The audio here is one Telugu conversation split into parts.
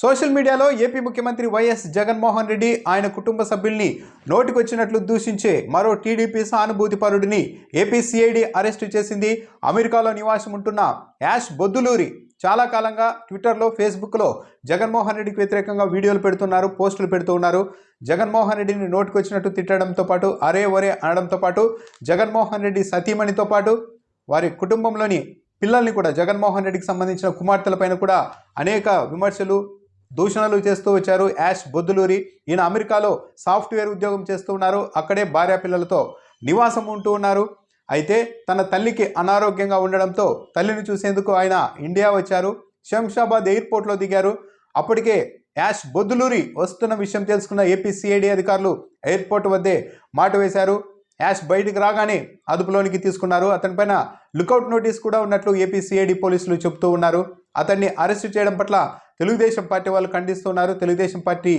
సోషల్ మీడియాలో ఏపీ ముఖ్యమంత్రి వైఎస్ జగన్మోహన్ రెడ్డి ఆయన కుటుంబ సభ్యుల్ని నోటికొచ్చినట్లు దూషించే మరో టీడీపీ సానుభూతిపరుడిని ఏపీ సిఐడి అరెస్టు చేసింది. అమెరికాలో నివాసం ఉంటున్న యాష్ బొద్దులూరి చాలా కాలంగా ట్విట్టర్లో, ఫేస్బుక్లో జగన్మోహన్ రెడ్డికి వ్యతిరేకంగా వీడియోలు పెడుతున్నారు, పోస్టులు పెడుతూ ఉన్నారు. జగన్మోహన్ రెడ్డిని నోటికొచ్చినట్టు తిట్టడంతో పాటు అరే ఒరే అనడంతో పాటు జగన్మోహన్ రెడ్డి సతీమణితో పాటు వారి కుటుంబంలోని పిల్లల్ని కూడా, జగన్మోహన్ రెడ్డికి సంబంధించిన కుమార్తెలపైన కూడా అనేక విమర్శలు, దూషణలు చేస్తూ వచ్చారు యాష్ బొద్దులూరి. ఈయన అమెరికాలో సాఫ్ట్వేర్ ఉద్యోగం చేస్తూ ఉన్నారు. అక్కడే భార్య పిల్లలతో నివాసం ఉంటూ ఉన్నారు. అయితే తన తల్లికి అనారోగ్యంగా ఉండడంతో తల్లిని చూసేందుకు ఆయన ఇండియా వచ్చారు. శంషాబాద్ ఎయిర్పోర్ట్లో దిగారు. అప్పటికే యాష్ బొద్దులూరి వస్తున్న విషయం తెలుసుకున్న ఏపీ సిఐడి అధికారులు ఎయిర్పోర్ట్ వద్దే మాట వేశారు. యాష్ బయటికి రాగానే అదుపులోనికి తీసుకున్నారు. అతనిపైన లుకౌట్ నోటీస్ కూడా ఉన్నట్లు ఏపీ సిఐడి పోలీసులు చెబుతూ ఉన్నారు. అతన్ని అరెస్టు చేయడం పట్ల తెలుగుదేశం పార్టీ వాళ్ళు ఖండిస్తున్నారు. తెలుగుదేశం పార్టీ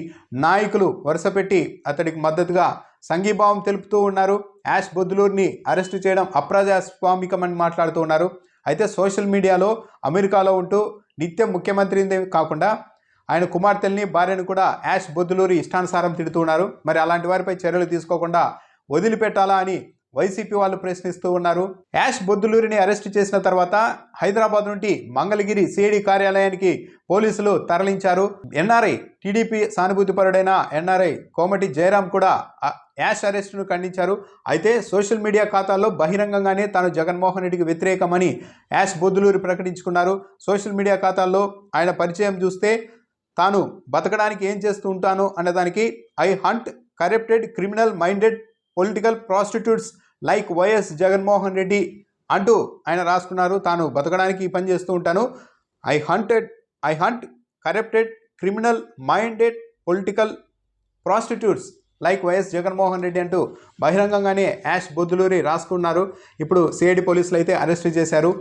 నాయకులు వరుసపెట్టి అతడికి మద్దతుగా సంఘీభావం తెలుపుతూ ఉన్నారు. యాష్ బొద్దులూరిని అరెస్టు చేయడం అప్రజాస్వామికమని మాట్లాడుతూ ఉన్నారు. అయితే సోషల్ మీడియాలో అమెరికాలో ఉంటూ నిత్యం ముఖ్యమంత్రిని కాకుండా ఆయన కుమార్తెల్ని, భార్యను కూడా యాష్ బొద్దులూరి ఇష్టానుసారం తిడుతూ ఉన్నారు. మరి అలాంటి వారిపై చర్యలు తీసుకోకుండా వదిలిపెట్టాలా అని వైసీపీ వాళ్ళు ప్రశ్నిస్తూ ఉన్నారు. యాష్ బొద్దులూరిని అరెస్టు చేసిన తర్వాత హైదరాబాద్ నుండి మంగళగిరి సిఐడి కార్యాలయానికి పోలీసులు తరలించారు. ఎన్ఆర్ఐ, టీడీపీ సానుభూతిపరుడైన ఎన్ఆర్ఐ కోమటి జయరాం కూడా యాష్ అరెస్టును ఖండించారు. అయితే సోషల్ మీడియా ఖాతాల్లో బహిరంగంగానే తాను జగన్మోహన్ రెడ్డికి వ్యతిరేకమని యాష్ బొద్దులూరి ప్రకటించుకున్నారు. సోషల్ మీడియా ఖాతాల్లో ఆయన పరిచయం చూస్తే తాను బతకడానికి ఏం చేస్తూ ఉంటాను అన్నదానికి I hunt corrupted criminal minded political prostitutes like YS Jaganmohan Reddy అంటూ ఆయన రాసుకున్నారు. తాను బతకడానికి ఈ పని చేస్తూ ఉంటాను. I hunt corrupted criminal minded political prostitutes like YS Jaganmohan Reddy అంటూ బహిరంగంగానే యాష్ బొద్దులూరి రాసుకున్నారు. ఇప్పుడు సిఐడి పోలీసులు అయితే అరెస్టు చేశారు.